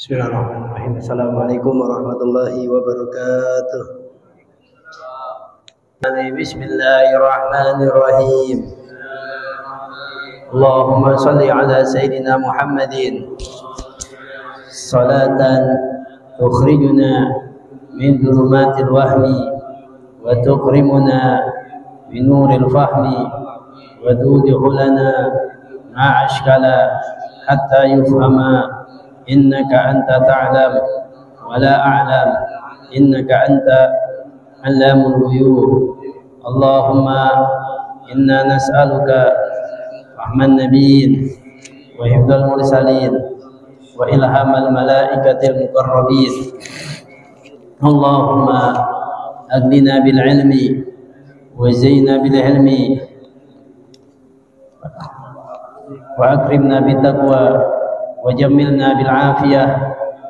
Bismillahirrahmanirrahim. Assalamualaikum warahmatullahi wabarakatuh. Bismillahirrahmanirrahim. Allahumma salli ala Sayyidina Muhammadin salatan tukhrijuna min dhulumatil wahmi wa tukrimuna min nuril fahmi wa tudhi'u lana ma'ashkala hatta yufhama innaka anta ta'lam wa la a'lam innaka anta 'allamul ghuyub. Allahumma inna nas'aluka rahman nabiyyin wa hifdzal mursalin wa ilhamal malaikatil muqarrabin. Allahumma aghnina bil ilmi wa zayyina bil ilmi wa akrimna bit taqwa وجملنا بالعافية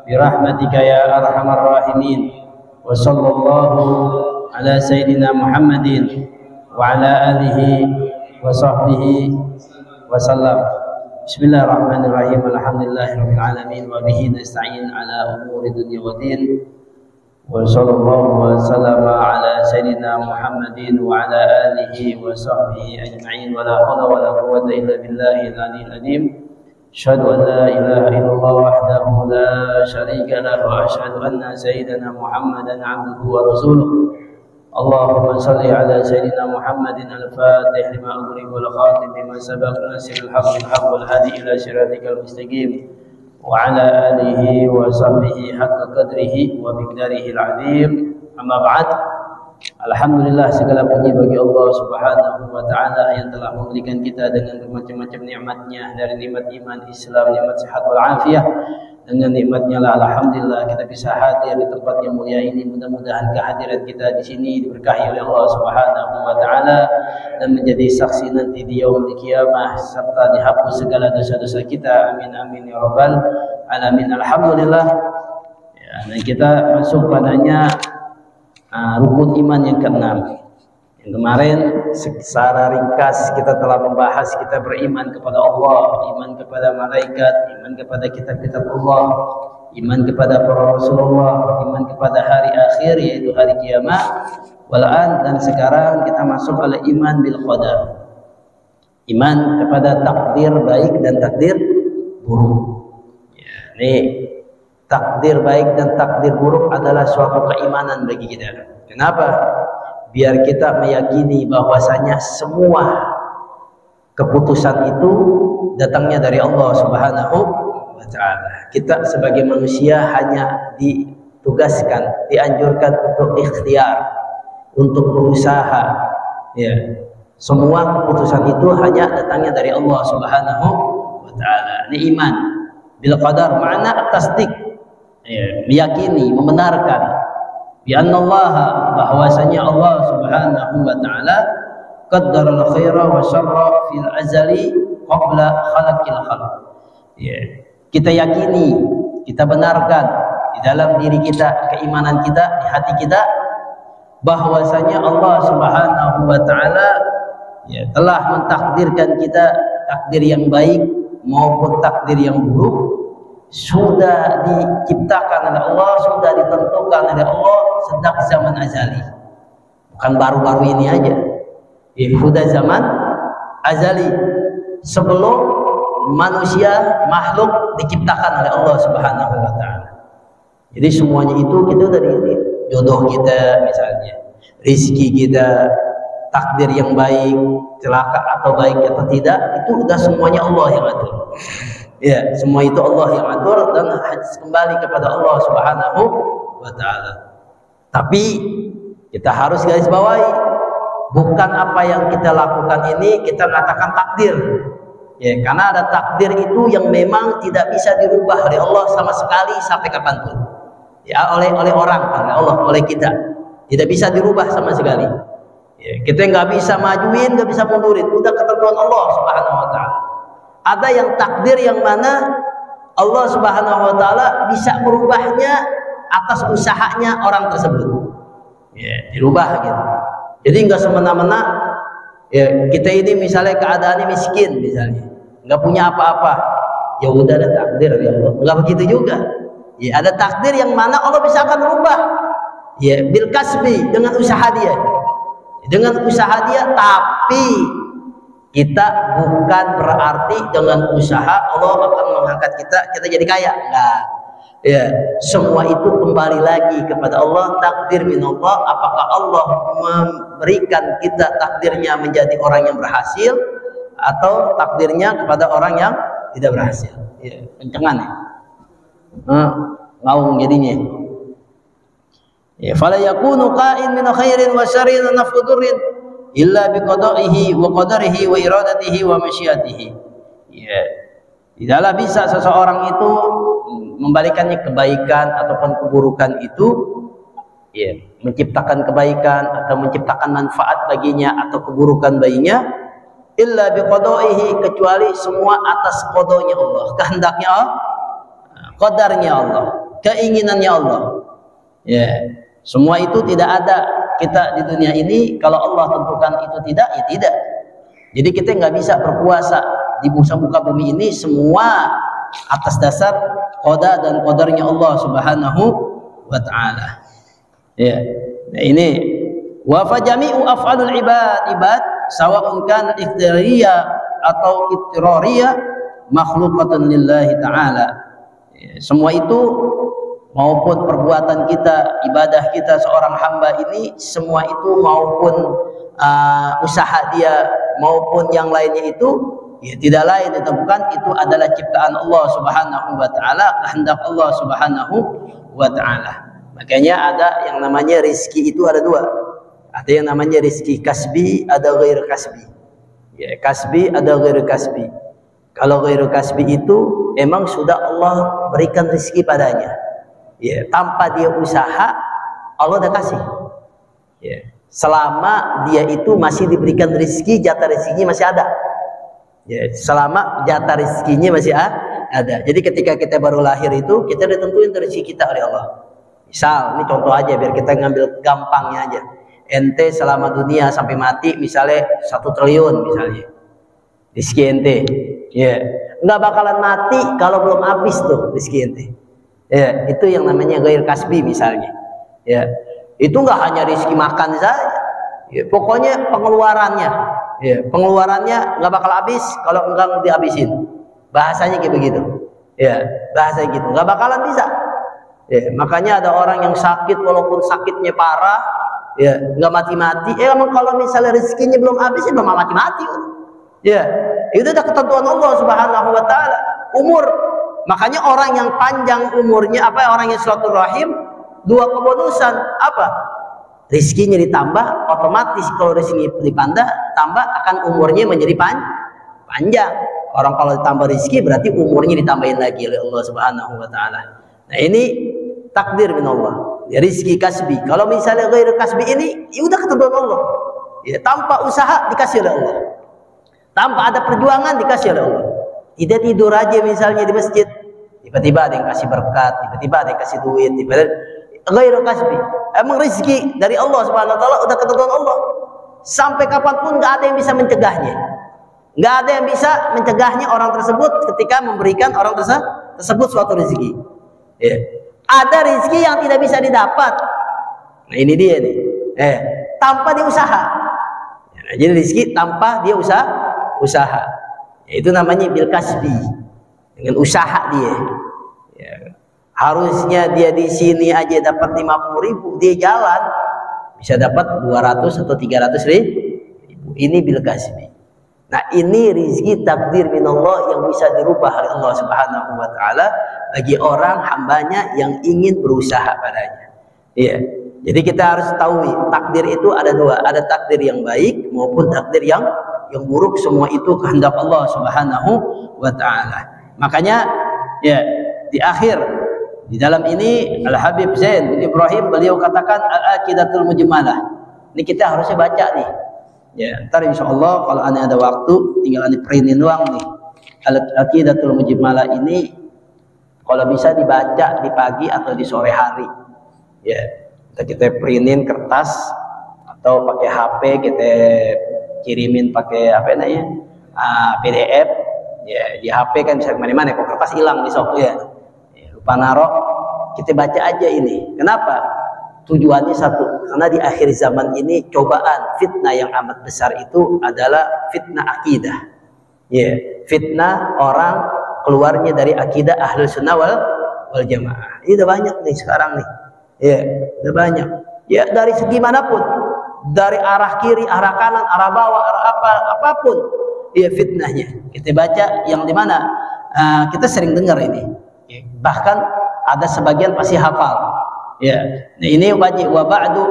برحمتك يا أرحم الراحمين. وصلى الله على سيدنا محمد وعلى آله وصحبه وسلم. بسم الله الرحمن الرحيم. الحمد لله رب العالمين وبه نستعين على أمور الدنيا والدين. وصلى الله وسلم على سيدنا محمد وعلى آله وصحبه أجمعين. ولا حول ولا قوة إلا بالله العلي العظيم. أشهد أن لا إله إلا الله وحده لا شريك له وأشهد أن سيدنا محمدا عبده ورسوله. اللهم صل على سيدنا محمد الفاتح لما أغلق والخاتم لما سبق ناصر الحق بالحق والهادي إلى صراطك المستقيم وعلى آله وصحبه حق قدره ومقداره العظيم. أما بعد. Alhamdulillah, segala puji bagi Allah Subhanahu wa ta'ala yang telah memberikan kita dengan bermacam-macam nikmatnya, dari nikmat iman, Islam, nikmat sehat wal afiyah. Dengan nikmatnya lah alhamdulillah kita bisa hadir di tempat yang mulia ini. Mudah-mudahan kehadiran kita di sini diberkahi oleh Allah Subhanahu wa ta'ala dan menjadi saksi nanti di yaumul qiyamah, serta dihapus segala dosa-dosa kita. Amin amin ya rabbal alamin. Alhamdulillah. Ya, dan kita masuk padanya rukun iman yang keenam. Yang kemarin secara ringkas kita telah membahas, kita beriman kepada Allah, iman kepada malaikat, iman kepada kitab-kitab Allah, iman kepada para Rasulullah, iman kepada hari akhir yaitu hari kiamat. Dan sekarang kita masuk pada iman bil qadar, iman kepada takdir baik dan takdir buruk. Ini takdir baik dan takdir buruk adalah suatu keimanan bagi kita. Kenapa? Biar kita meyakini bahwasanya semua keputusan itu datangnya dari Allah Subhanahu wa ta'ala. Kita sebagai manusia hanya ditugaskan, dianjurkan untuk ikhtiar, untuk berusaha. Ya. Semua keputusan itu hanya datangnya dari Allah Subhanahu wa ta'ala. Ini iman bil qadar, makna tasdik. Ya, meyakini, membenarkan bi'annallaha, bahwasanya Allah Subhanahu wa ta'ala qaddara al-khaira wa syarra fil azali qabla khalaqil khalq. Ya, kita yakini, kita benarkan di dalam diri kita, keimanan kita, di hati kita, bahwasanya Allah Subhanahu wa ta'ala ya, telah mentakdirkan kita takdir yang baik maupun takdir yang buruk. Sudah diciptakan oleh Allah, sudah ditentukan oleh Allah sejak zaman azali, bukan baru-baru ini aja. Sudah zaman azali, sebelum manusia makhluk diciptakan oleh Allah Subhanahu wa ta'ala. Jadi semuanya itu kita dari jodoh kita, misalnya rizki kita, takdir yang baik, celaka atau baik atau tidak, itu udah semuanya Allah yang atur. Ya, semua itu Allah yang atur dan kembali kepada Allah Subhanahu wa taala. Tapi kita harus garis bawahi, bukan apa yang kita lakukan ini kita katakan takdir. Ya, karena ada takdir itu yang memang tidak bisa dirubah oleh Allah sama sekali sampai kapanpun. Ya, oleh orang, oleh Allah, oleh kita. Tidak bisa dirubah sama sekali. Ya, kita nggak bisa majuin, nggak bisa mundurin. Udah ketentuan Allah Subhanahu wa taala. Ada yang takdir yang mana Allah Subhanahu wa taala bisa merubahnya atas usahanya orang tersebut. Ya, dirubah gitu. Jadi nggak semena-mena ya, kita ini misalnya keadaannya miskin misalnya, nggak punya apa-apa, ya udah ada takdir ya Allah. Nggak begitu juga. Ya, ada takdir yang mana Allah bisa akan merubah. Ya, bil kasbi, dengan usaha dia. Dengan usaha dia, tapi kita bukan berarti dengan usaha Allah akan mengangkat kita jadi kaya. Enggak. Ya, semua itu kembali lagi kepada Allah, takdir minallah. Apakah Allah memberikan kita takdirnya menjadi orang yang berhasil atau takdirnya kepada orang yang tidak berhasil? Ya, kencengan ya. Ngaung jadinya. Ya, fala yakunu qa'in min khairin wa syarrin wa nafdurrin illa biqada'ihi wa qadarihi wa iradatihi wa masyiatihi. Ya, tidaklah bisa seseorang itu membalikannya kebaikan ataupun keburukan itu, ya, menciptakan kebaikan atau menciptakan manfaat baginya atau keburukan baginya, illa biqada'ihi, kecuali semua atas qadanya Allah, kehendaknya Allah, qadarnya Allah, keinginannya Allah. Ya, semua itu tidak ada kita di dunia ini kalau Allah tentukan itu tidak, ya tidak. Jadi kita nggak bisa berpuasa di muka bumi ini semua atas dasar qada dan qadarnya Allah Subhanahu wa taala. Ya. Nah, ini wa fa jami'u af'alul ibad sawa'un kana ikhtiyariyah atau ittirariyah makhluqatan lillahi taala. Ya, semua itu maupun perbuatan kita, ibadah kita seorang hamba ini, semua itu maupun usaha dia maupun yang lainnya itu, ya, tidak lain itu bukan, itu adalah ciptaan Allah Subhanahu wa taala, kehendak Allah Subhanahu wa taala. Makanya ada yang namanya rizki itu ada dua. Ada yang namanya rizki kasbi, ada ghair kasbi. Ya, kasbi ada ghair kasbi. Kalau ghair kasbi itu emang sudah Allah berikan rizki padanya. Ya, tanpa dia usaha Allah udah kasih. Ya, selama dia itu masih diberikan rezeki, jatah rezekinya masih ada. Ya, selama jatah rezekinya masih ada. Jadi ketika kita baru lahir itu kita ditentuin rezeki kita oleh Allah. Misal, ini contoh aja biar kita ngambil gampangnya aja. Ente selama dunia sampai mati misalnya 1 triliun misalnya. Rezeki ente. Ya, nggak bakalan mati kalau belum habis tuh rezeki ente. Ya, itu yang namanya ghair kasbi misalnya. Ya, itu nggak hanya rezeki makan saja. Ya, pokoknya pengeluarannya, ya, pengeluarannya nggak bakal habis kalau enggak dihabisin. Bahasanya kayak begitu. Ya, bahasa gitu. Nggak bakalan bisa. Ya, makanya ada orang yang sakit walaupun sakitnya parah, ya, nggak mati-mati. Emang kalau misalnya rezekinya belum habis, ya belum mati-mati. Ya, itu udah ketentuan Allah Subhanahu wa taala. Umur. Makanya orang yang panjang umurnya, orang yang silaturahim, dua kebonusan apa? Rizkinya ditambah, otomatis kalau rezeki ditambah, akan umurnya menjadi panjang. Orang kalau ditambah rizki berarti umurnya ditambahin lagi oleh Allah Subhanahu wa taala. Nah, ini takdir min Allah. Ya, rizki kasbi. Kalau misalnya ghair kasbi ini, ya udah ketentuan Allah. Ya, tanpa usaha dikasih oleh Allah. Tanpa ada perjuangan dikasih oleh Allah. Tidak tidur aja misalnya di masjid, tiba-tiba ada yang kasih berkat, tiba-tiba ada yang kasih duit, tiba-tiba ghairu kasbi. Emang rezeki dari Allah Subhanahu wa taala udah ketentuan Allah. Sampai kapanpun nggak ada yang bisa mencegahnya. Nggak ada yang bisa mencegahnya orang tersebut ketika memberikan orang tersebut suatu rezeki. Ya. Ada rezeki yang tidak bisa didapat. Nah, ini dia nih. Tanpa dia usaha. Nah, jadi rezeki tanpa dia usaha. Itu namanya bil kasbi, dengan usaha dia. Ya. Harusnya dia di sini aja dapat 50.000, dia jalan bisa dapat 200 atau 300.000. Ini bil kasbi. Nah, ini rizki takdir minallah yang bisa dirubah oleh Allah Subhanahu wa taala bagi orang hambanya yang ingin berusaha padanya. Iya. Jadi kita harus tahu takdir itu ada dua, ada takdir yang baik maupun takdir yang buruk. Semua itu kehendak Allah Subhanahu wa taala. Makanya ya di akhir di dalam ini Al Habib Zain bin Ibrahim beliau katakan al-aqidatul mujmalah. Ini kita harusnya baca nih. Ya, ntar insyaallah kalau aneh ada waktu tinggal aneh printin doang nih. Al-aqidatul mujmalah ini kalau bisa dibaca di pagi atau di sore hari. Ya, kita printin kertas atau pakai HP kita kirimin pakai apa namanya? PDF. Ya, di HP kan bisa kemana-mana. Kok kertas hilang besok ya. Lupa narok, kita baca aja ini. Kenapa? Tujuannya satu, karena di akhir zaman ini cobaan fitnah yang amat besar itu adalah fitnah akidah. Ya, fitnah orang keluarnya dari akidah Ahlus Sunnah wal Jamaah. Ini udah banyak nih sekarang nih. Ya, udah banyak. Ya, dari segi manapun, dari arah kiri, arah kanan, arah bawah, arah apapun, ya fitnahnya. Kita baca yang dimana kita sering dengar ini. Bahkan ada sebagian pasti hafal. Ya, nah ini wajib wa ba'du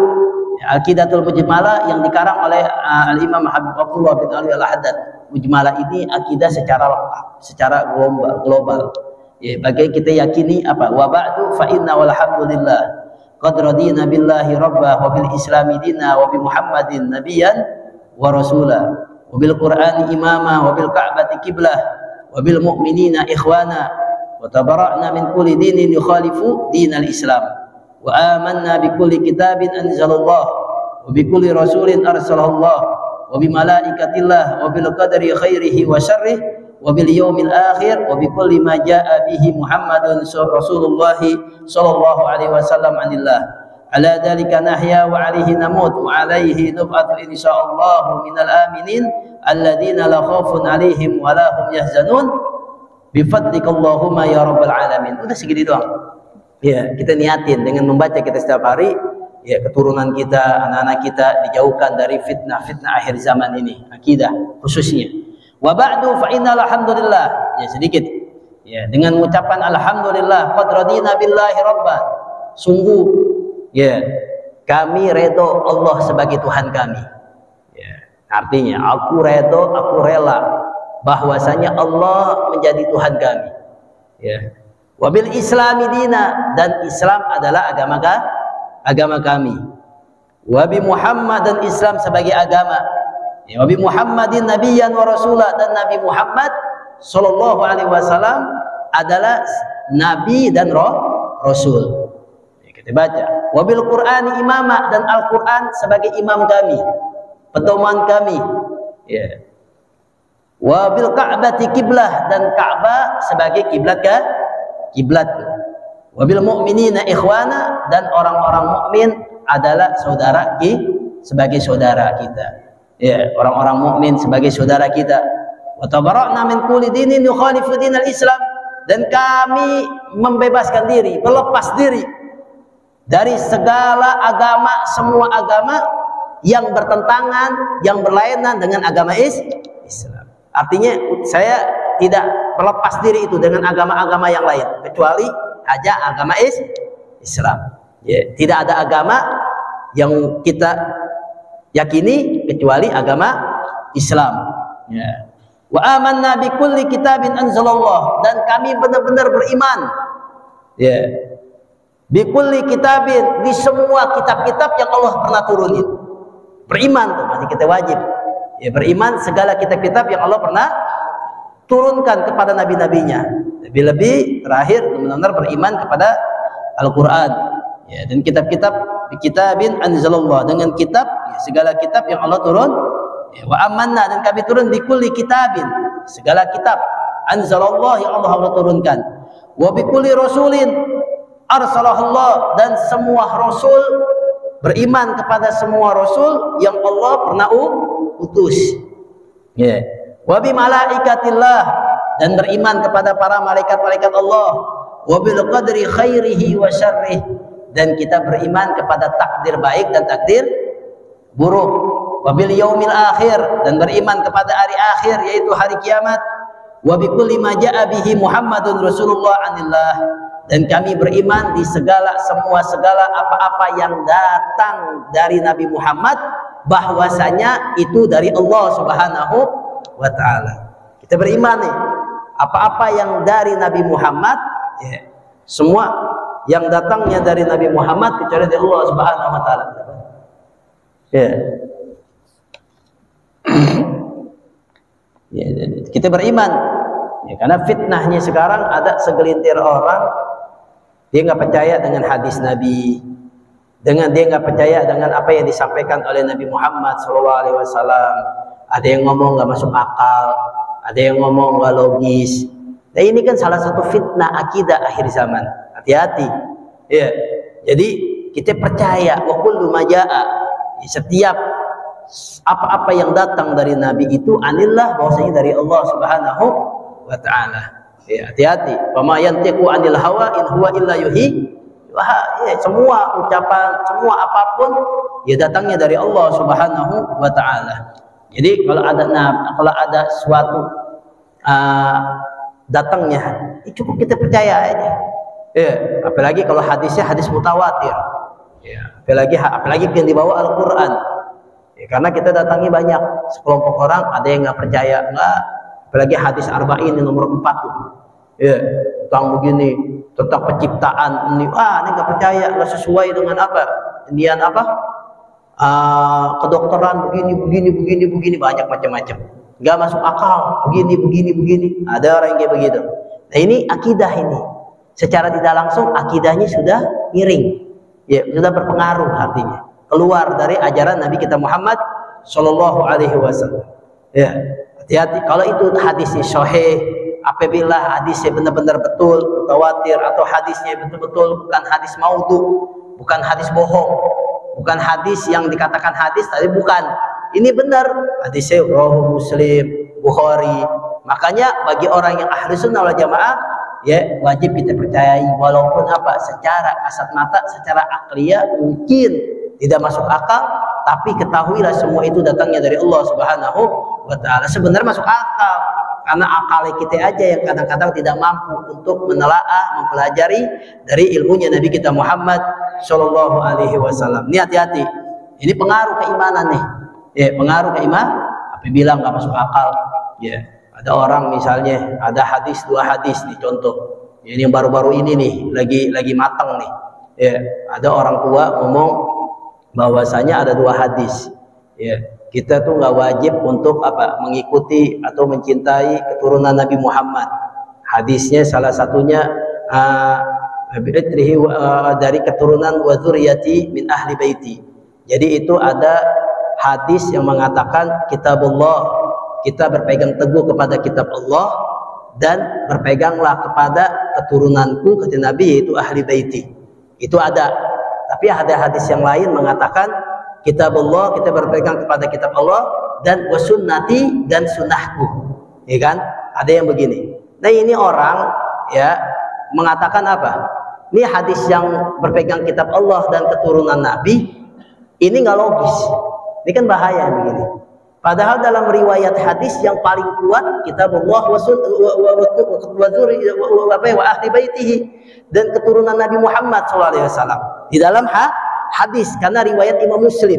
aqidatul mujmalah yang dikarang oleh Al-Imam Habib Abdullah bin Ali Al-Haddad. Mujmalah ini akidah secara lengkap, secara global. Ya, bagi kita yakini apa? Wa ba'du fa inna walhamdulillah qad radina billahi rabbah wa bil islami dina wa bi Muhammadin nabiyyan wa rasula wa bil Qur'ani imama wa bil Ka'bati qiblah wa bil mu'minina ikhwana wa tabara'na min kulli dinin yukhalifu dinal Islam. Wa amanna bi kulli kitabin anzalallahu wa bi kulli rasulin arsalallahu wa bi malaikatillah wa bil qadri khairihi wa syarrihi wa bil yaumil akhir wa bi kulli ma jaa bihi Muhammadun Rasulullah sallallahu alaihi wasallam anillah. Ala dzalika nahya wa alaihi namut wa alaihi nub'atu insyaallah minal aminin alladziina la khaufun alaihim wa la hum yahzanun bi fadlikallahumma ya rabbal alamin. Udah segini doang. Ya, kita niatin dengan membaca kita setiap hari, ya keturunan kita, anak-anak kita dijauhkan dari fitnah-fitnah akhir zaman ini, akidah khususnya. Wa ba'du fa innal hamdulillah. Ya sedikit. Ya, dengan mengucapkan alhamdulillah qad radina billahi rabban. Sungguh ya, kami redho Allah sebagai Tuhan kami. Ya, artinya aku redho, aku rela bahwasanya Allah menjadi Tuhan kami. Ya. Wabil Islami dina, dan Islam adalah agama kami. Wabi Muhammad, dan Islam sebagai agama. Ya, wabi Muhammadin nabiyyan wa rasulah, dan Nabi Muhammad sallallahu alaihi wasallam adalah nabi dan rasul. Ya, kita baca. Wabil Qur'ani imama, dan Al-Qur'an sebagai imam kami, pedoman kami. Ya. Wabil Ka'bati qiblah, dan Ka'bah sebagai kiblat kiblat. Wabil mu'minina ikhwana, dan orang-orang mukmin adalah saudara sebagai saudara kita. Ya, orang-orang mukmin sebagai saudara kita. Wa tabara'na min kulli dinin yukhalifu dinal Islam, dan kami membebaskan diri, berlepas diri dari segala agama, semua agama yang bertentangan, yang berlainan dengan agama Islam. Artinya saya tidak melepas diri itu dengan agama-agama yang lain kecuali aja agama Islam. Ya, tidak ada agama yang kita yakini kecuali agama Islam. Ya. Wa amanna bi kulli kitabin anzalallah, dan kami benar-benar beriman. Ya. Bi kulli kitabin, di semua kitab-kitab yang Allah pernah turunin. Beriman tuh masih kita wajib. Ya, beriman segala kitab-kitab yang Allah pernah turunkan kepada nabi-nabinya. Lebih-lebih terakhir benar-benar beriman kepada Al-Quran. Ya, dan kitab-kitab kitabin anzalallah, dengan kitab ya, segala kitab yang Allah turun. Ya, wa amanna, dan kami turun bi kulli kitabin, segala kitab anzalallah yang Allah turunkan. Wa bi kulli rasulin arsalahullah, dan semua rasul, beriman kepada semua rasul yang Allah pernah utus. Ya. Wa bi malaikatillah, dan beriman kepada para malaikat-malaikat Allah. Wa bil qadri khairihi wa syarrihi, dan kita beriman kepada takdir baik dan takdir buruk. wa bil yaumil akhir, dan beriman kepada hari akhir yaitu hari kiamat, wa bi kulli ma jaa bihi Muhammadun Rasulullah anillah, dan kami beriman di segala apa-apa yang datang dari Nabi Muhammad bahwasanya itu dari Allah Subhanahu wa taala. Kita beriman nih, apa-apa yang dari Nabi Muhammad, ya, semua yang datangnya dari Nabi Muhammad kecuali dari Allah Subhanahu wa taala. Ya. Ya, kita beriman, ya, karena fitnahnya sekarang ada segelintir orang dia nggak percaya dengan hadis Nabi, dia nggak percaya dengan apa yang disampaikan oleh Nabi Muhammad SAW. Ada yang ngomong nggak masuk akal, ada yang ngomong nggak logis. Nah, ini kan salah satu fitnah akidah akhir zaman. Hati-hati, ya. Jadi kita percaya wa kullu ma jaa, setiap apa-apa yang datang dari Nabi itu anillah, bahwasanya dari Allah Subhanahu wa taala. Ya, hati-hati. Wa ma yantiqu anil hawa in huwa illa yuhi. Ya, semua ucapan, semua apapun ya datangnya dari Allah Subhanahu wa taala. Jadi kalau ada suatu datangnya, cukup kita percaya aja. Ya, apalagi kalau hadisnya hadis mutawatir. Ya, apalagi yang dibawa Al-Qur'an. Ya, karena kita datangi banyak sekelompok orang, ada yang nggak percaya, nggak. Apalagi hadis arba'in nomor 4 tuh. Ya, tentang begini, tentang penciptaan ini. Ini nggak percaya, nggak sesuai dengan apa? Inian apa? Kedokteran begini, banyak macam-macam. Nggak masuk akal, begini. Ada orang yang kayak begitu. Nah, ini akidah ini. Secara tidak langsung akidahnya sudah miring, ya, sudah berpengaruh artinya, keluar dari ajaran Nabi kita Muhammad Shallallahu Alaihi Wasallam. Ya, hati-hati kalau itu hadisnya sahih, apabila hadisnya benar-benar betul, mutawatir, atau hadisnya betul-betul bukan hadis maudhu, bukan hadis bohong, bukan hadis yang dikatakan hadis tapi bukan, ini benar hadisnya rawahu Muslim, Bukhari. Makanya bagi orang yang ahli sunnah wal jamaah, ya, wajib kita percayai walaupun apa secara kasat mata, secara akliyah mungkin tidak masuk akal, tapi ketahuilah semua itu datangnya dari Allah Subhanahu wa taala. Sebenarnya masuk akal, karena akal kita aja yang kadang-kadang tidak mampu untuk menelaah, mempelajari dari ilmunya Nabi kita Muhammad Shallallahu Alaihi Wasallam. Ini hati-hati, ini pengaruh keimanan nih, ya, pengaruh keimanan. Apabila nggak masuk akal, ya. Ada orang misalnya ada hadis, 2 hadis nih contoh. Ini yang baru-baru ini nih lagi matang nih. Ya, ada orang tua ngomong bahwasanya ada 2 hadis. Ya, kita tuh nggak wajib untuk apa? Mengikuti atau mencintai keturunan Nabi Muhammad. Hadisnya salah satunya dari keturunan wa dzurriyyati min ahli baiti. Jadi itu ada hadis yang mengatakan kitabullah, kita berpegang teguh kepada kitab Allah dan berpeganglah kepada keturunanku, kata Nabi, yaitu ahli baiti. Itu ada. Tapi ada hadis yang lain mengatakan kitab Allah, kita berpegang kepada kitab Allah, dan wasunnati, dan sunnahku. Ya kan? Ada yang begini. Nah, ini orang ya mengatakan apa? Ini hadis yang berpegang kitab Allah dan keturunan Nabi, ini nggak logis. Ini kan bahaya begini. Padahal dalam riwayat hadis yang paling kuat kitabullah wa ahli baitihi, dan keturunan Nabi Muhammad SAW di dalam hadis, karena riwayat Imam Muslim.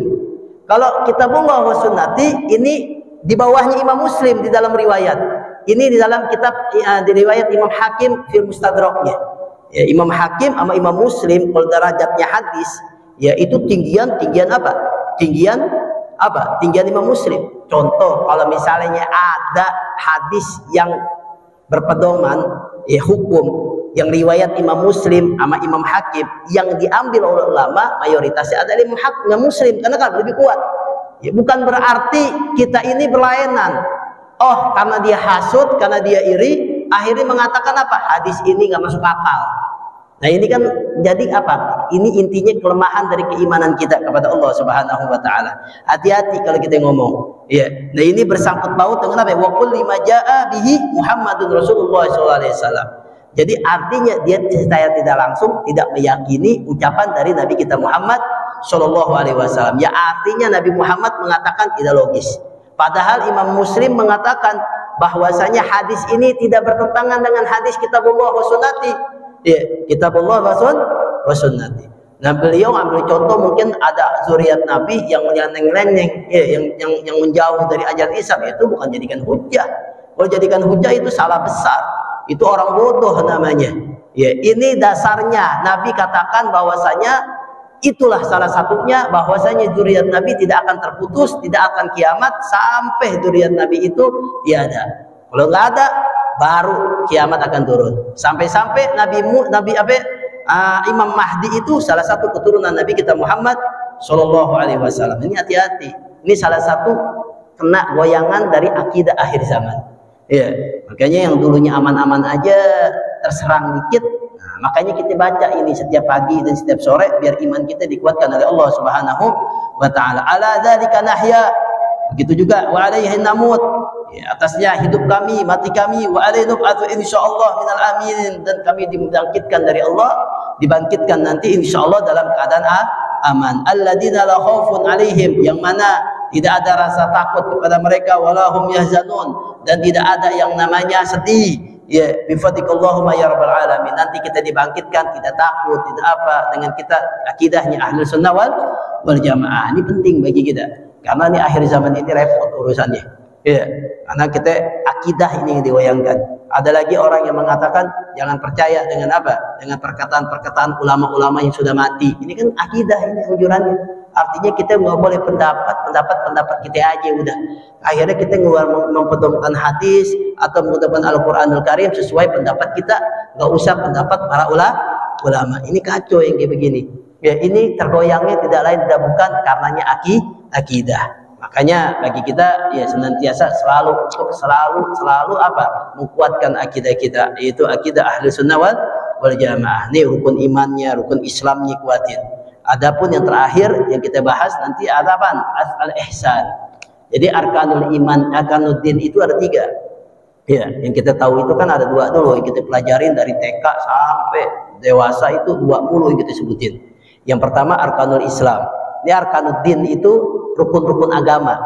Kalau kitabullah wa sunnati ini di bawahnya Imam Muslim di dalam riwayat. Ini di dalam kitab di riwayat Imam Hakim fil Mustadraknya. Ya, Imam Hakim sama Imam Muslim kalau derajatnya hadis, ya itu tinggian apa? Tinggian Imam Muslim. Contoh, kalau misalnya ada hadis yang berpedoman ya hukum yang riwayat Imam Muslim sama Imam Hakim, yang diambil oleh ulama mayoritasnya adalah Imam Muslim, karena kan lebih kuat. Ya, bukan berarti kita ini berlainan. Oh, karena dia hasud, karena dia iri, akhirnya mengatakan apa? Hadis ini nggak masuk akal. Nah, ini kan jadi apa? Ini intinya kelemahan dari keimanan kita kepada Allah Subhanahu wa taala. Hati-hati kalau kita ngomong. Ya. Nah, ini bersangkut paut dengan apa? Wa qul lima jaa bihi Muhammadun Rasulullah sallallahu alaihi wasallam. Jadi artinya dia secara tidak langsung tidak meyakini ucapan dari Nabi kita Muhammad Shallallahu Alaihi Wasallam. Ya artinya Nabi Muhammad mengatakan tidak logis. Padahal Imam Muslim mengatakan bahwasanya hadis ini tidak bertentangan dengan hadis Kitabullah wa Sunnati. Ya, Kitabullah wa Sunnati. Nah, beliau ambil contoh mungkin ada zuriat Nabi yang menyeleng-leng, ya, yang menjauh dari ajaran Islam, itu bukan jadikan hujah. Kalau jadikan hujah itu salah besar. Itu orang bodoh namanya. Ya, ini dasarnya Nabi katakan bahwasanya itulah salah satunya, bahwasanya zuriat Nabi tidak akan terputus, tidak akan kiamat sampai zuriat Nabi itu tiada. Kalau nggak ada, baru kiamat akan turun. Sampai-sampai Imam Mahdi itu salah satu keturunan Nabi kita Muhammad Shallallahu Alaihi Wasallam. Ini hati-hati. Ini salah satu kena goyangan dari akidah akhir zaman. Ya, makanya yang dulunya aman-aman aja terserang dikit. Nah, makanya kita baca ini setiap pagi dan setiap sore biar iman kita dikuatkan oleh Allah Subhanahu wa Ta'ala. Ala dzalika nahya. Begitu juga wa alaihi namut. Ya, atasnya hidup kami, mati kami, wa alaihi nub'atsu insyaallah minal aminin, dan kami dibangkitkan dari Allah, dibangkitkan nanti insyaallah dalam keadaan aman. Alladzina la khaufun alaihim, yang mana tidak ada rasa takut kepada mereka, walahum yahzanun, dan tidak ada yang namanya sedih. Ya, bifadlikallahumma ya rabbal alamin. Nanti kita dibangkitkan tidak takut, tidak apa, dengan kita akidahnya Ahlus Sunnah wal Jamaah. Ini penting bagi kita. Karena ini akhir zaman ini repot urusannya. Ya, karena kita akidah ini yang digoyangkan. Ada lagi orang yang mengatakan jangan percaya dengan apa? Dengan perkataan-perkataan ulama-ulama yang sudah mati. Ini kan akidah ini ujurannya. Artinya kita nggak boleh pendapat kita aja udah. Akhirnya kita mempedomkan hadis atau mempedomkan Al-Qur'anul Karim sesuai pendapat kita, nggak usah pendapat para ulama. Ini kacau yang kayak begini. Ya, ini tergoyangnya tidak lain tidak bukan karenanya akidah. Makanya bagi kita ya senantiasa selalu apa? Menguatkan akidah kita, yaitu akidah Ahlus Sunnah wal Jamaah. Ini rukun imannya, rukun Islamnya kuatin. Adapun yang terakhir yang kita bahas nanti ada apa? Al-ihsan. Jadi arkanul iman, arkanuddin itu ada 3. Ya, yang kita tahu itu kan ada 2 dulu yang kita pelajarin dari TK sampai dewasa, itu 2 mulu yang kita sebutin. Yang pertama arkanul Islam. Ini arkanuddin itu rukun-rukun agama.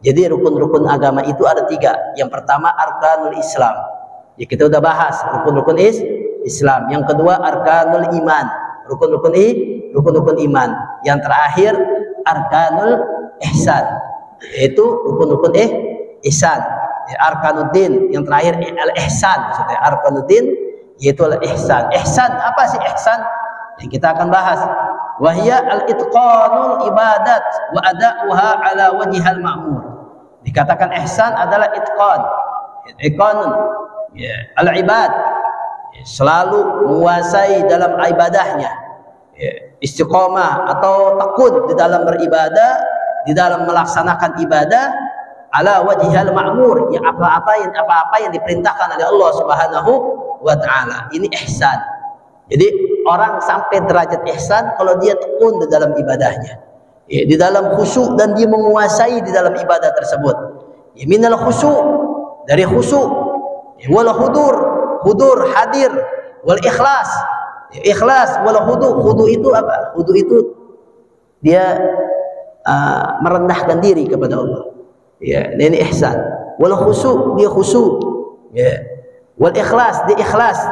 Jadi rukun-rukun agama itu ada 3. Yang pertama arkanul Islam. Ya, kita udah bahas rukun-rukun Islam. Yang kedua arkanul iman. Rukun-rukun iman. Yang terakhir arkanul ihsan. Yaitu rukun-rukun ihsan. Ya, arkanuddin. Yang terakhir al-ihsan. Maksudnya arkanuddin yaitu al-ihsan. Ihsan apa sih ihsan? Yang kita akan bahas. Wahya al-itqanul ibadat wa ada'uha ala wajhil ma'mur. Dikatakan ihsan adalah itqan. Itqanun ya, al-ibad. Ya, selalu menguasai dalam ibadahnya. Ya, istiqomah atau tekun di dalam beribadah, di dalam melaksanakan ibadah ala wajhil ma'mur, yang apa-apa yang diperintahkan oleh Allah Subhanahu wa Ta'ala. Ini ihsan. Jadi orang sampai derajat ihsan kalau dia tekun di dalam ibadahnya, ya, di dalam khusyuk, dan dia menguasai di dalam ibadah tersebut. Ya, minal khusyuk, dari khusyuk, ya, wal hudur hadir, wal ikhlas, ya, ikhlas, wal hudu itu apa? Hudu itu dia merendahkan diri kepada Allah. Ya, ini ihsan. Wal khusyuk, dia khusyuk. Ya. Wal ikhlas, dia ikhlas.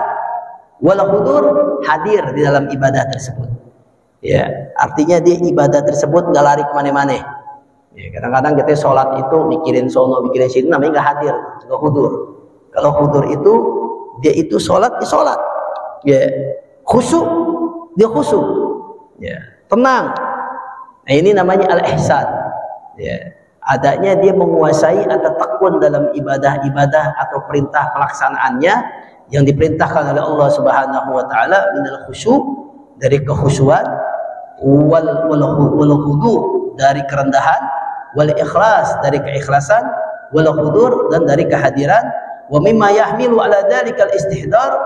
Wal hudur, hadir di dalam ibadah tersebut. Ya, artinya dia ibadah tersebut nggak lari kemana-mana. Ya, kadang-kadang kita sholat itu mikirin sono, mikirin sini, namanya nggak hadir, nggak hudur. Kalau hudur itu dia itu sholat, dia sholat. Ya, khusyuk, dia khusyuk. Ya, tenang. Nah, ini namanya al-ihsan. Ya, adanya dia menguasai atau tekun dalam ibadah-ibadah atau perintah pelaksanaannya yang diperintahkan oleh Allah Subhanahu wa Ta'ala, minal khusyuk, dari kekhusyuan, wal hudu, dari kerendahan, wal ikhlas, dari keikhlasan, wal hudur, dan dari kehadiran, wa mimma yahmilu ala dzalikal istihdar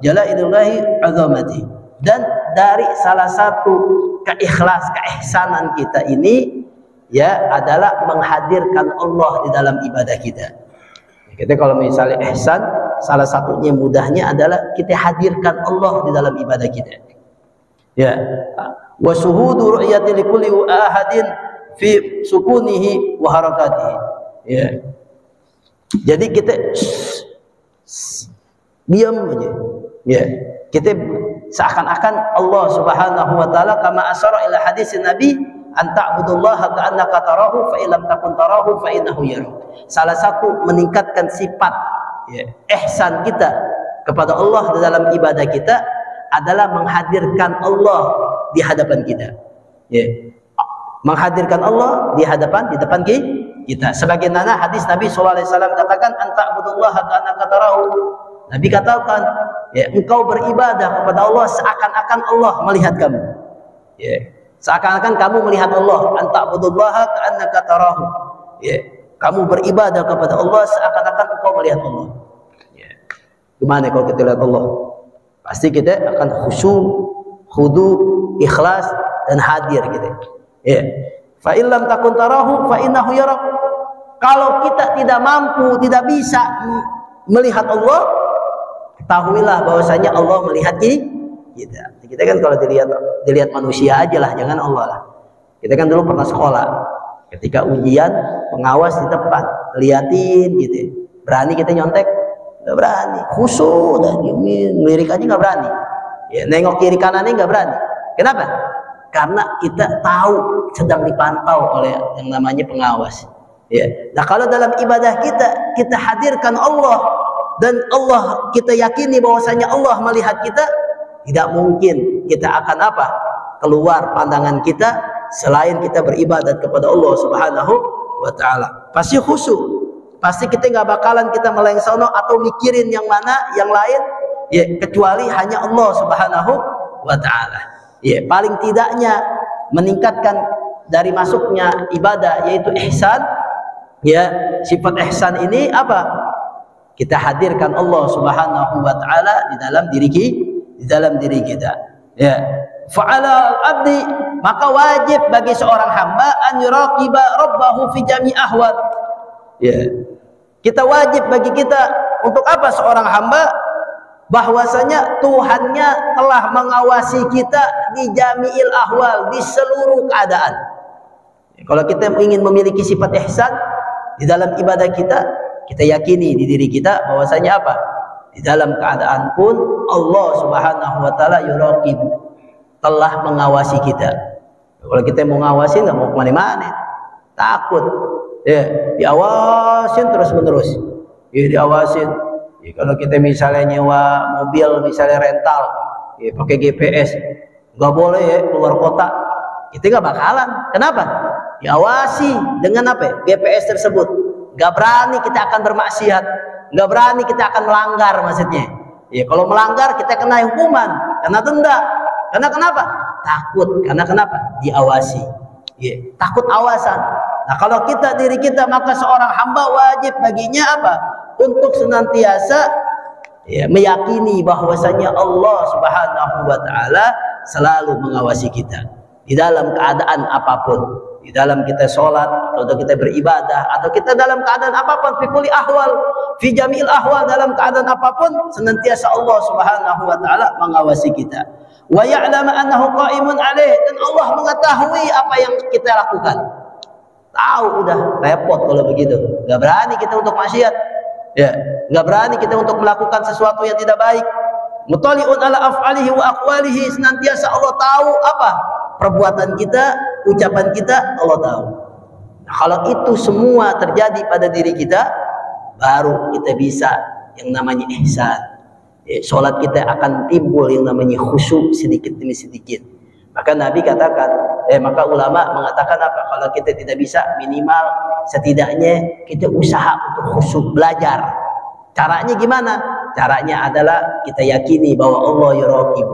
jalailullahi azamati, dan dari salah satu keihsanan kita ini ya adalah menghadirkan Allah di dalam ibadah kita. Kita kalau misalnya ihsan, salah satunya mudahnya adalah kita hadirkan Allah di dalam ibadah kita. Ya. Wa syuhudu ru'yati likulli ahadin fi sukunihi wa harakatihi. Ya. Jadi kita diam aja. Ya. Kita seakan-akan Allah Subhanahu wa taala kama asyara ila hadis Nabi an ta'budullaha ka'annaka tarahu fa illam takun tarahu fa innahu yarak. Salah satu meningkatkan sifat ihsan kita kepada Allah dalam ibadah kita adalah menghadirkan Allah di hadapan kita. Menghadirkan Allah di depan kita. Sebagaimana hadis Nabi sallallahu alaihi wasallam katakan an ta'budullaha ka'annaka tarahu. Nabi katakan, engkau beribadah kepada Allah seakan-akan Allah melihat kamu. Seakan-akan kamu melihat Allah. An ta'budullaha ka'annaka tarahu. Kamu beribadah kepada Allah seakan-akan engkau melihat Allah. Gimana kalau kita lihat Allah? Pasti kita akan khusyuk, khudu, ikhlas dan hadir gitu. Fa illam takun tarahu fa innahu yarak. Kalau kita tidak mampu, tidak bisa melihat Allah, ketahuilah bahwasanya Allah melihat kita. Kita kan kalau dilihat manusia aja lah, jangan Allah lah. Kita kan dulu pernah sekolah, ketika ujian pengawas di depan, liatin gitu. Berani kita nyontek? Nggak berani. Khusyuk, dan lirik aja nggak berani. Nengok kiri kanannya nggak berani. Kenapa? Karena kita tahu sedang dipantau oleh yang namanya pengawas. Nah kalau dalam ibadah kita hadirkan Allah dan Allah kita yakini bahwasanya Allah melihat kita, tidak mungkin kita akan keluar pandangan kita selain kita beribadat kepada Allah Subhanahu wa taala. Pasti khusyuk. Pasti kita nggak bakalan kita melengsono atau mikirin yang mana yang lain kecuali hanya Allah Subhanahu wa taala. Paling tidaknya meningkatkan dari masuknya ibadah yaitu ihsan. Sifat ihsan ini apa? Kita hadirkan Allah Subhanahu wa taala di dalam diri kita. Fa'ala abdi, maka wajib bagi seorang hamba an yuraqiba rabbahu fi jami' ahwal. Kita wajib bagi kita untuk apa seorang hamba? Bahwasanya Tuhannya telah mengawasi kita di jami'il ahwal, di seluruh keadaan. Kalau kita ingin memiliki sifat ihsan di dalam ibadah kita yakini di diri kita bahwasanya apa? Di dalam keadaan pun Allah Subhanahu wa taala yuraqib, telah mengawasi kita. Kalau kita mau ngawasi nggak mau kemana-mana, takut. Diawasin terus menerus. Diawasin. Kalau kita misalnya nyewa mobil, misalnya rental, pakai GPS, nggak boleh keluar kota. Kita nggak bakalan. Kenapa? Diawasi dengan apa? GPS tersebut. Nggak berani kita akan bermaksiat. Nggak berani kita akan melanggar maksudnya. Kalau melanggar kita kena hukuman, kena denda. Karena kenapa? Takut. Karena kenapa? Diawasi. Takut awasan. Nah kalau diri kita, maka seorang hamba wajib baginya apa? Untuk senantiasa meyakini bahwasanya Allah Subhanahu wa taala selalu mengawasi kita di dalam keadaan apapun. Di dalam kita sholat, atau kita beribadah, atau kita dalam keadaan apapun, fi kulli ahwal, fi jami'il ahwal, dalam keadaan apapun senantiasa Allah Subhanahu wa taala mengawasi kita. Wa ya'lamu annahu qa'imun 'alaih, dan Allah mengetahui apa yang kita lakukan. Tahu, udah repot kalau begitu. Enggak berani kita untuk maksiat. Enggak berani kita untuk melakukan sesuatu yang tidak baik. Mutali'un ala af'alihi wa aqwalihi, senantiasa Allah tahu apa perbuatan kita, ucapan kita, Allah tahu. Nah, kalau itu semua terjadi pada diri kita, baru kita bisa yang namanya ihsan. Sholat kita akan timbul yang namanya khusyuk sedikit demi sedikit. Maka Nabi katakan, maka ulama mengatakan apa? Kalau kita tidak bisa, minimal setidaknya kita usaha untuk khusyuk, belajar. Caranya gimana? Caranya adalah kita yakini bahwa Allah yuraqib.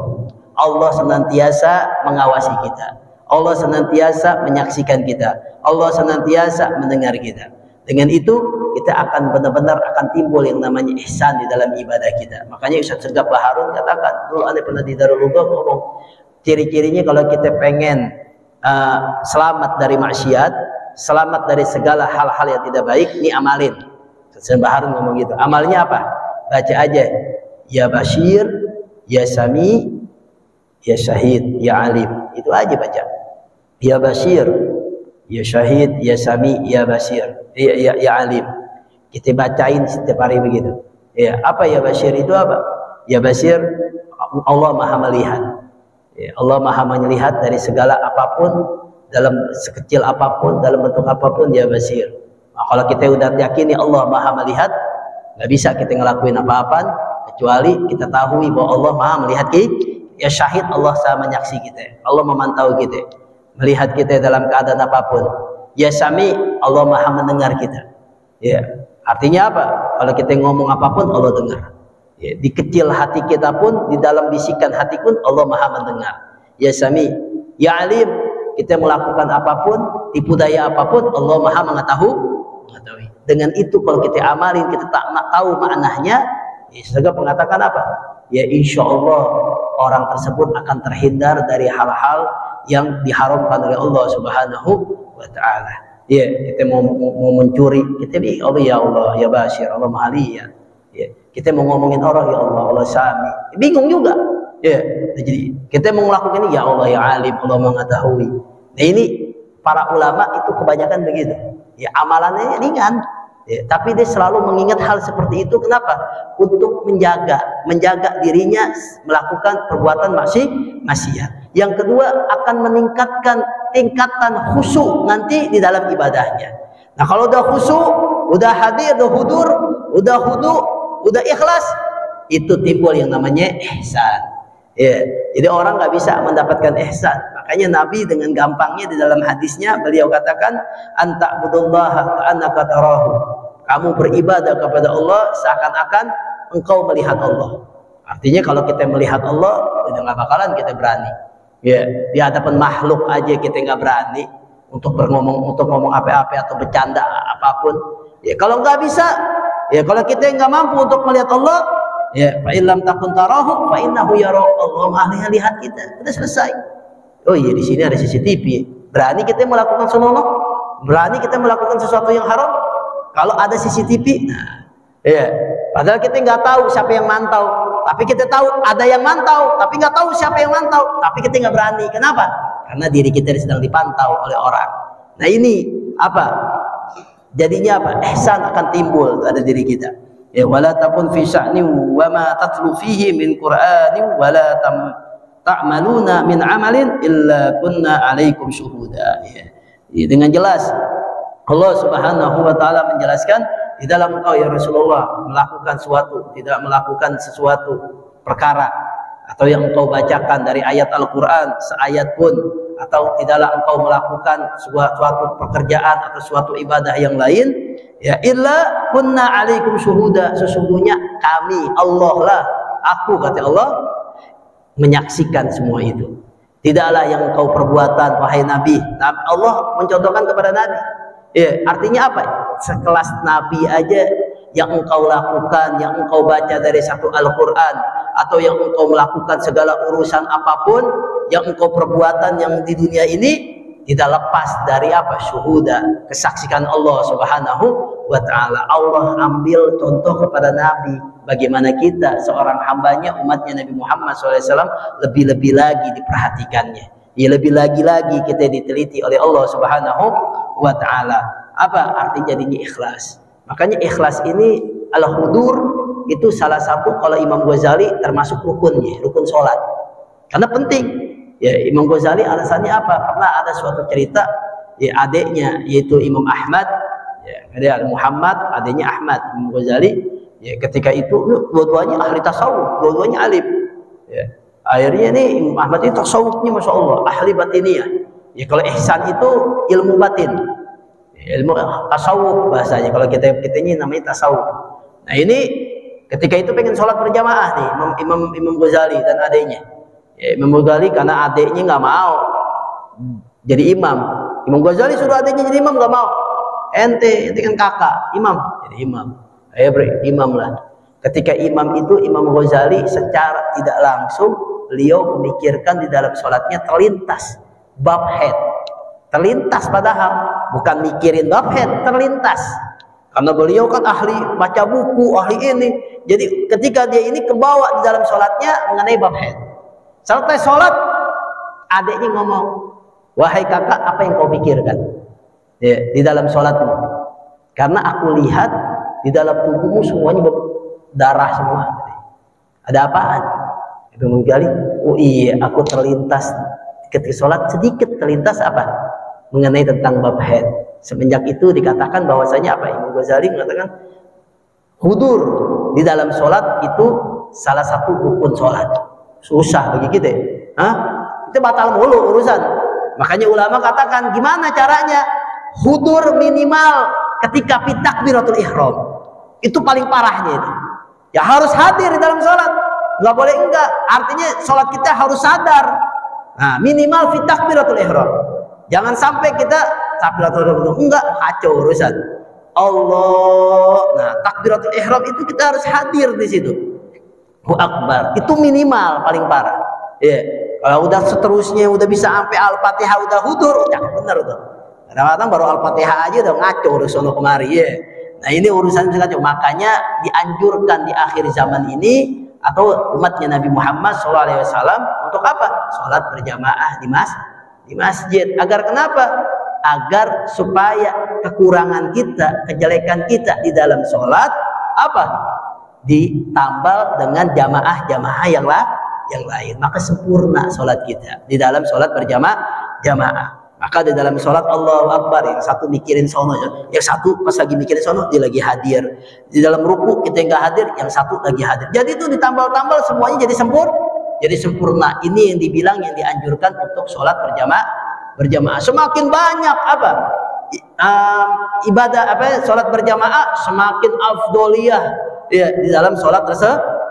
Allah senantiasa mengawasi kita. Allah senantiasa menyaksikan kita. Allah senantiasa mendengar kita. Dengan itu kita akan benar-benar akan timbul yang namanya ihsan di dalam ibadah kita. Makanya Ustaz Segaf Baharun katakan, dulu ada pernah di Darul Uga ngomong, ciri-cirinya kalau kita pengen selamat dari maksiat, selamat dari segala hal-hal yang tidak baik, ini amalin. Ustaz Baharun ngomong gitu. Amalnya apa? Baca aja, ya Bashir, ya Sami, ya Syahid, ya Alim. Itu aja baca. Ya Basir, ya Syahid, ya Sami, ya Basir, ya Alim. Kita bacain setiap hari begitu. Ya, apa ya Basir itu apa? Ya Basir, Allah Maha melihat. Ya, Allah Maha melihat dari segala apapun, dalam sekecil apapun, dalam bentuk apapun, ya Basir. Nah, kalau kita udah yakini Allah Maha melihat, nggak bisa kita ngelakuin apa-apa kecuali kita tahu bahwa Allah Maha melihat kita. Ya Syahid, Allah sama menyaksi kita. Allah memantau kita, melihat kita dalam keadaan apapun. Ya Sami, Allah Maha mendengar kita. Ya, artinya apa? Kalau kita ngomong apapun, Allah dengar. Ya, di kecil hati kita pun, di dalam bisikan hati pun, Allah Maha mendengar. Ya Sami, ya Alim, kita melakukan apapun, tipu daya apapun, Allah Maha mengetahui. Dengan itu kalau kita amalin, kita tak tahu maknanya, ya, segala mengatakan apa? Ya insya Allah orang tersebut akan terhindar dari hal-hal yang diharamkan oleh Allah Subhanahu wa Ta'ala. Ya, kita mau mencuri, kita Allah ya Allah, ya Basir, Allah Maha lihat. Ya, kita mau ngomongin orang, ya Allah, Allah Sami. Bingung juga. Ya, jadi kita mau melakukan ini, ya Allah, ya Alim, Allah mengetahui. Nah ini para ulama itu kebanyakan begitu. Ya amalannya ringan. Ya, tapi dia selalu mengingat hal seperti itu. Kenapa? Untuk menjaga dirinya melakukan perbuatan maksiat. Yang kedua akan meningkatkan tingkatan khusyuk nanti di dalam ibadahnya. Nah kalau udah khusyuk, udah hadir, udah hudur, udah hudu, udah ikhlas, itu timbul yang namanya ihsan. Ya, jadi orang nggak bisa mendapatkan ihsan. Makanya Nabi dengan gampangnya di dalam hadisnya beliau katakan, anta budullaha ka'annaka tarahu. Kamu beribadah kepada Allah seakan-akan engkau melihat Allah. Artinya kalau kita melihat Allah, udah nggak bakalan kita berani. Ya, di hadapan makhluk aja kita nggak berani untuk ngomong apa-apa atau bercanda apapun. Ya kalau nggak bisa, ya kalau kita nggak mampu untuk melihat Allah, ya fa illam takun tarahu fa innahu yara. Allah Maha lihat kita. Sudah selesai. Oh iya, di sini ada CCTV. Berani kita melakukan senonoh? Berani kita melakukan sesuatu yang haram? Kalau ada CCTV, nah, ya. Padahal kita nggak tahu siapa yang mantau, tapi kita tahu ada yang mantau, tapi nggak tahu siapa yang mantau, tapi kita nggak berani. Kenapa? Karena diri kita sedang dipantau oleh orang. Nah ini apa? Jadinya apa? Ihsan akan timbul pada diri kita. Ya, wala takun fi sya'ni wa ma tatlu fihi min Qur'anin wala ta'maluna min amalin illa kunna 'alaikum syuhuda. Ya. Dengan jelas Allah Subhanahu wa Ta'ala menjelaskan di dalam engkau ya Rasulullah melakukan tidak melakukan sesuatu perkara atau yang engkau bacakan dari ayat Al-Quran seayat pun, atau tidaklah engkau melakukan suatu pekerjaan atau suatu ibadah yang lain, ya illa kunna alaikum syuhuda, sesungguhnya kami Allah lah, aku kata Allah, menyaksikan semua itu. Tidaklah yang engkau perbuatan wahai Nabi. Allah mencontohkan kepada Nabi. Ya, artinya apa? Sekelas Nabi aja yang engkau lakukan, yang engkau baca dari satu Al-Quran, atau yang engkau melakukan segala urusan apapun, yang engkau perbuatan yang di dunia ini tidak lepas dari apa? Syuhuda, kesaksikan Allah Subhanahu wa Ta'ala. Allah ambil contoh kepada Nabi. Bagaimana kita seorang hambanya, umatnya Nabi Muhammad SAW, lebih-lebih lagi diperhatikannya. Ya lebih lagi kita diteliti oleh Allah Subhanahu wa Ta'ala. Apa arti jadinya ikhlas? Makanya ikhlas ini al-hudur itu salah satu, kalau Imam Ghazali termasuk rukunnya, rukun sholat. Karena penting. Ya Imam Ghazali alasannya apa? Karena ada suatu cerita, ya adiknya yaitu Imam Ahmad, ya ada Muhammad, adiknya Ahmad, Imam Ghazali. Ya ketika itu dua-duanya ahli tasawuf, dua-duanya alim. Ya. Akhirnya nih Imam Ahmad itu tasawufnya Masya Allah, ahli batiniyah. Ya kalau ihsan itu ilmu batin, ilmu tasawuf bahasanya. Kalau kita ini namanya tasawuf. Nah ini ketika itu pengen sholat berjamaah nih Imam Ghazali dan adiknya. Ya, Imam Ghazali karena adiknya nggak mau jadi imam. Imam Ghazali suruh adiknya jadi imam, nggak mau. Ente kan kakak imam, jadi imam. Ayo imam lah. Ketika imam itu Imam Ghazali secara tidak langsung beliau memikirkan di dalam sholatnya terlintas bab head, terlintas padahal bukan mikirin bab head, terlintas karena beliau kan ahli baca buku, ahli ini. Jadi ketika dia ini kebawa di dalam sholatnya mengenai bab head. Selesai sholat, adiknya ngomong, wahai kakak, apa yang kau pikirkan ya, di dalam sholatmu? Karena aku lihat di dalam tubuhmu semuanya berdarah semua. Ada apaan? Ibu menggali, oh iya, aku terlintas ketika sholat sedikit terlintas apa? Mengenai tentang bab haid. Semenjak itu dikatakan bahwasanya apa? Imam Ghazali mengatakan hudur di dalam sholat itu salah satu rukun sholat. Susah bagi kita, itu batal mulu urusan. Makanya ulama katakan gimana caranya hudur minimal ketika fi takbiratul ihram. Itu paling parahnya itu. Ya harus hadir di dalam sholat, nggak boleh enggak. Artinya sholat kita harus sadar. Nah, minimal fi takbiratul ihram. Jangan sampai kita takbiratul ihram enggak, kacau urusan. Allah. Nah, takbiratul ihram itu kita harus hadir di situ. Allahu Akbar. Itu minimal paling parah. Ya. Kalau udah seterusnya udah bisa sampai Al-Fatihah udah hudur, cakep bener tuh. Kadang-kadang baru Al-Fatihah aja udah ngaco urusan kemari ya. Nah, ini urusan kacau. Makanya dianjurkan di akhir zaman ini atau umatnya Nabi Muhammad SAW untuk apa? Sholat berjamaah di masjid. Agar kenapa? Agar supaya kekurangan kita, kejelekan kita di dalam sholat apa? Ditambal dengan jamaah yang lain, maka sempurna sholat kita di dalam sholat berjamaah. Maka di dalam sholat Allahu Akbar, yang satu mikirin sono, yang satu pas lagi mikirin sono dia lagi hadir. Di dalam ruku kita nggak hadir, yang satu lagi hadir. Jadi itu ditambal-tambal semuanya jadi sempurna. Ini yang dibilang, yang dianjurkan untuk sholat berjamaah. Semakin banyak apa ibadah sholat berjamaah, semakin afdoliyah ya di dalam sholat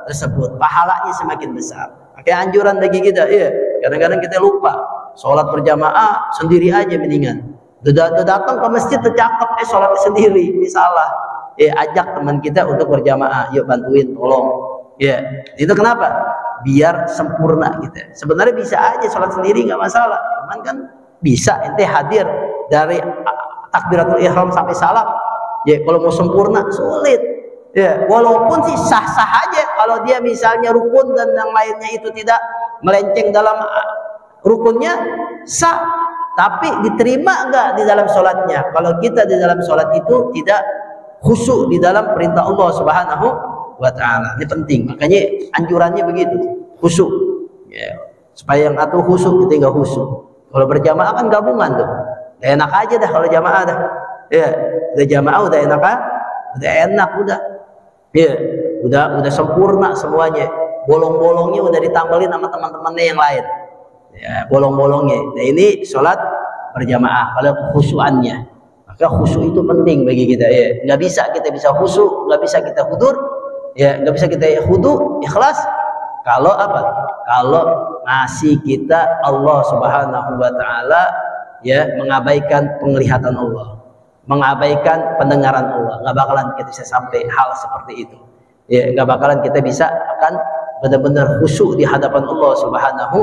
tersebut, pahalanya semakin besar. Makanya anjuran bagi kita, ya kadang-kadang kita lupa sholat berjamaah sendiri aja mendingan. Udah datang ke masjid tercakap sholat sendiri, ini salah. Ya ajak teman kita untuk berjamaah, yuk bantuin, tolong. Ya itu kenapa? Biar sempurna kita. Sebenarnya bisa aja sholat sendiri nggak masalah, cuman kan bisa ente hadir dari takbiratul ihram sampai salam. Ya kalau mau sempurna sulit. Ya, walaupun sih sah-sah aja kalau dia misalnya rukun dan yang lainnya itu tidak melenceng dalam rukunnya, sah. Tapi diterima enggak di dalam sholatnya? Kalau kita di dalam sholat itu tidak khusyuk di dalam perintah Allah Subhanahu wa Ta'ala, ini penting. Makanya anjurannya begitu, khusyuk. Ya, supaya yang atuh khusyuk kita enggak khusyuk. Kalau berjamaah kan gabungan tuh, enak aja dah kalau jamaah dah. Ya, udah jamaah udah enak kan? Udah enak udah. Ya, udah sempurna semuanya. Bolong-bolongnya udah ditambalin sama teman-temannya yang lain. Ya, bolong-bolongnya. Nah, ini sholat berjamaah. Kalau khusyuannya, maka khusyuk itu penting bagi kita. Ya, nggak bisa kita khusyuk, nggak bisa kita hudur. Ya, nggak bisa kita hudu, ikhlas. Kalau apa? Kalau ngasih kita Allah Subhanahu wa Ta'ala, ya mengabaikan penglihatan Allah, mengabaikan pendengaran Allah, nggak bakalan kita bisa sampai hal seperti itu. Ya, nggak bakalan kita bisa akan benar-benar khusyuk di hadapan Allah Subhanahu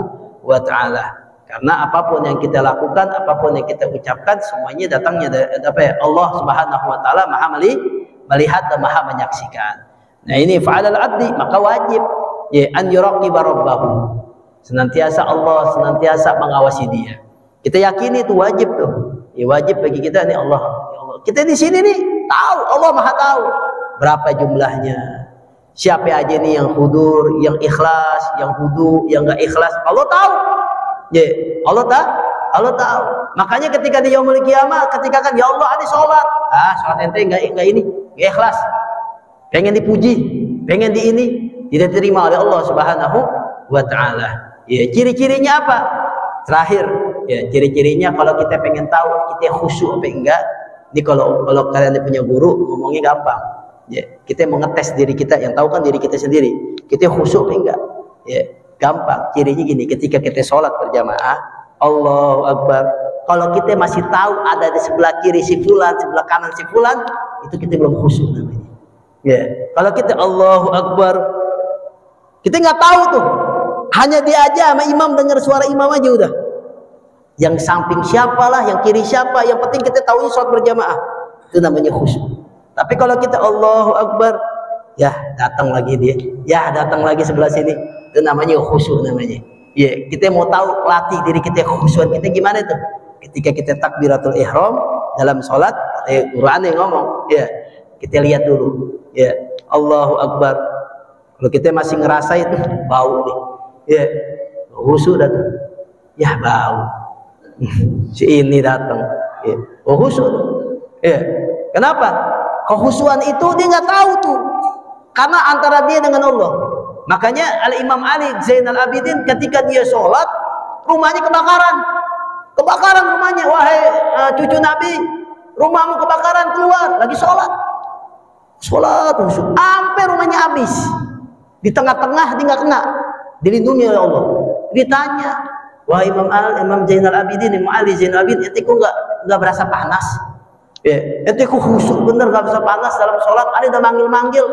wa Ta'ala. Karena apapun yang kita lakukan, apapun yang kita ucapkan, semuanya datangnya dari Allah Subhanahu wa Ta'ala, Maha melihat dan Maha menyaksikan. Nah, ini fa'alal abdi, maka wajib ya an yuraqiba rabbahu. Senantiasa Allah senantiasa mengawasi dia. Kita yakini itu wajib tuh. Ya, wajib bagi kita nih Allah. Kita di sini nih tahu, Allah Maha tahu berapa jumlahnya. Siapa aja nih yang hudur, yang ikhlas, yang hudu, yang enggak ikhlas, Allah tahu. Ya, Allah tahu. Makanya ketika di yaumul kiamah, ketika kan ya Allah ini sholat, sholat ente enggak ini, enggak ikhlas. Pengen dipuji, pengen di ini, tidak diterima oleh Allah Subhanahu wa Ta'ala. Ya, ciri-cirinya apa? Terakhir, ya ciri-cirinya kalau kita pengen tahu kita khusyuk apa enggak. Ini kalau kalian punya guru ngomongnya gampang. Ya, kita mau ngetes diri kita, yang tahu kan diri kita sendiri. Kita khusyuk apa enggak? Ya, gampang. Cirinya gini, ketika kita sholat berjamaah, Allahu Akbar. Kalau kita masih tahu ada di sebelah kiri si fulan, sebelah kanan si fulan, itu kita belum khusyuk namanya. Ya, kalau kita Allahu Akbar, kita nggak tahu tuh. Hanya dia aja sama imam, dengar suara imam aja udah. Yang samping siapalah, yang kiri siapa, yang penting kita tahu ini sholat berjamaah. Itu namanya khusyuk. Tapi kalau kita Allahu Akbar, ya datang lagi dia, ya datang lagi sebelah sini, itu namanya khusyuk namanya. Ya, kita mau tahu latih diri kita, kekhusyuan kita gimana itu? Ketika kita takbiratul ihram dalam sholat, Quran yang ngomong, ya kita lihat dulu, ya Allahu Akbar. Kalau kita masih ngerasa itu bau nih, ya khusyuk datang, ya bau, si ini datang, ya khusyuk, ya kenapa? Kekhusyuan itu dia nggak tahu tuh, karena antara dia dengan Allah. Makanya Al-Imam Ali Zainal Abidin ketika dia sholat, rumahnya kebakaran rumahnya. Wahai cucu Nabi, rumahmu kebakaran, keluar, lagi sholat sampai rumahnya habis. Di tengah-tengah dia nggak kena, dilindungi oleh Allah. Ditanya, wahai Imam Zainal Abidin, Imam Ali Zainal Abidin, ente kok nggak berasa panas? Ya, ente kok khusyuk bener nggak berasa panas dalam sholat? Ada udah manggil-manggil,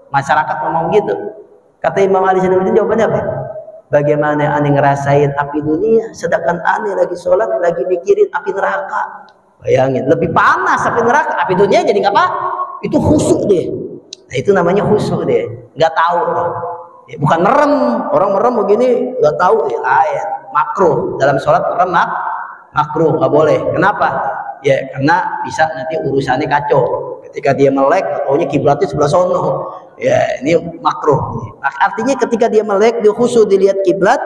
masyarakat ngomong gitu. Kata Imam Ali Zainal Abidin, jawabannya apa? Bagaimana aneh ngerasain api dunia, sedangkan aneh lagi sholat, lagi mikirin api neraka. Bayangin, lebih panas api neraka, api dunia jadi nggak apa? Itu khusyuk deh. Nah, itu namanya khusyuk deh. Nggak tahu loh. Ya, bukan merem, orang merem begini nggak tahu, ya lain. Makruh dalam sholat merem makruh, nggak boleh. Kenapa? Ya karena bisa nanti urusannya kacau. Ketika dia melek, taunya kiblatnya sebelah sono. Ya ini makruh. Artinya ketika dia melek, dia khusyuk dilihat kiblat,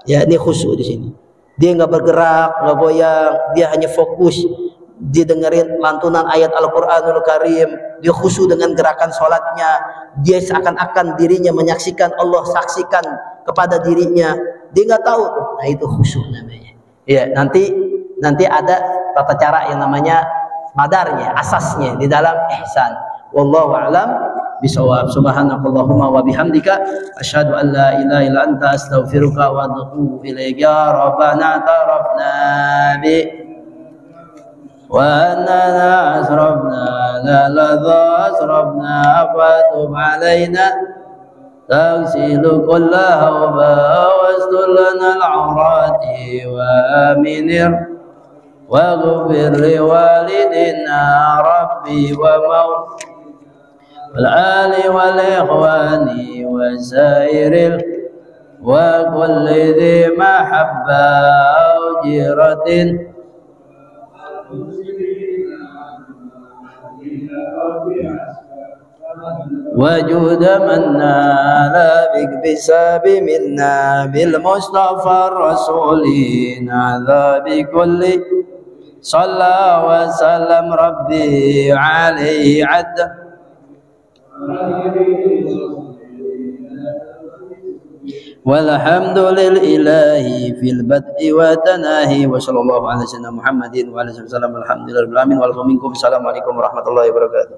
ya ini khusyuk di sini. Dia nggak bergerak, nggak goyang, dia hanya fokus. Dia dengerin lantunan ayat Al-Quranul Karim, dia khusyuk dengan gerakan sholatnya. Dia seakan-akan dirinya menyaksikan Allah, saksikan kepada dirinya. Dia nggak tahu. Nah itu khusyuk namanya. Ya nanti ada tata cara yang namanya madarnya, asasnya di dalam ihsan. Wallahu a'lam bisawab. Subhanakallahumma wa bihamdika asyhadu an la ilaha illa anta astaghfiruka wa atubu ilaika. Rabbana tarafna bi wa annana asrafna la ladha asrafna fatub alaina taghsilu kullaha wa wastur lana al-awrati wa aminir waghfir li walidina rabbi wa maut wal ali wal ikhwani wa sairil wa kulli dhi mahabba aw jiratin وجود من نال بسبب منا بالمصطفى الرسول نادى بكل صلى وسلم ربي عليه عد والحمد لله في البدء وتناهي وصلى الله على سيدنا محمد وعلى اله وسلم. الحمد لله رب العالمين. والسلام عليكم ورحمة الله وبركاته.